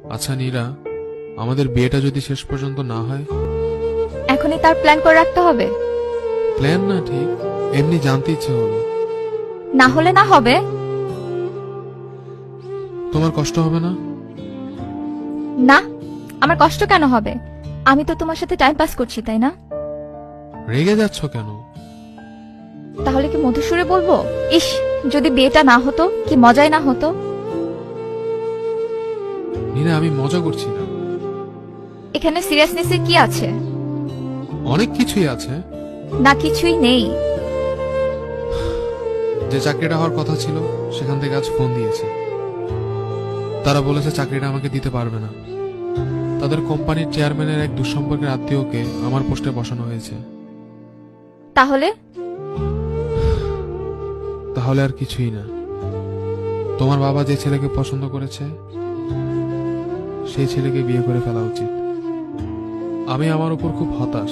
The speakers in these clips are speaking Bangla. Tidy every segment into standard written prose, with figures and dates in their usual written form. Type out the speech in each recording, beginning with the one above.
আচ্ছা নীরা, আমাদের বিয়েটা যদি শেষ পর্যন্ত না হয়? এখনই তার প্ল্যান করে রাখতে হবে? প্ল্যান না, ঠিক এমনি জানতে ইচ্ছে হলো। না হলে না হবে। তোমার কষ্ট হবে না? না, আমার কষ্ট কেন হবে? আমি তো তোমার সাথে টাইম পাস করছি, তাই না? রেগে যাচ্ছ কেন? তাহলে কি মধুসূরে বলবো, ইস যদি বিয়েটা না হতো, কি মজাই না হতো। নীরা, আমি মজা করছি না। এখানে সিরিয়াসনেসের কি আছে? অনেক কিছুই আছে। না, কিছুই নেই। যে চাকরিটা হওয়ার কথা ছিল সেখান থেকে আজ ফোন দিয়েছে। তারা বলেছে চাকরিটা আমাকে দিতে পারবে না। তাদের কোম্পানির চেয়ারম্যানের এক দুঃসম্পর্কের আত্মীয়কে আমার পোস্টে বসানো হয়েছে। তাহলে? তাহলে আর কিছুই না। তোমার বাবা যে ছেলেকে পছন্দ করেছে সেই ছেলেকে বিয়ে করে ফেলা উচিত। আমি আমার উপর খুব হতাশ।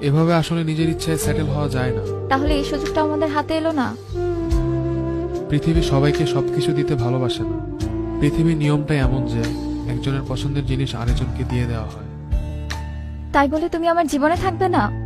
এভাবে আসলে নিজের ইচ্ছায় সেটেল হওয়া যায় না। তাহলে এই সুযোগটা আমাদের হাতে এলো না? পৃথিবী সবাইকে সবকিছু দিতে ভালোবাসে না। পৃথিবীর নিয়মটাই এমন যে একজনের পছন্দের জিনিস আরেকজনকে দিয়ে দেওয়া হয়। তাই বলে তুমি আমার জীবনে থাকবে না?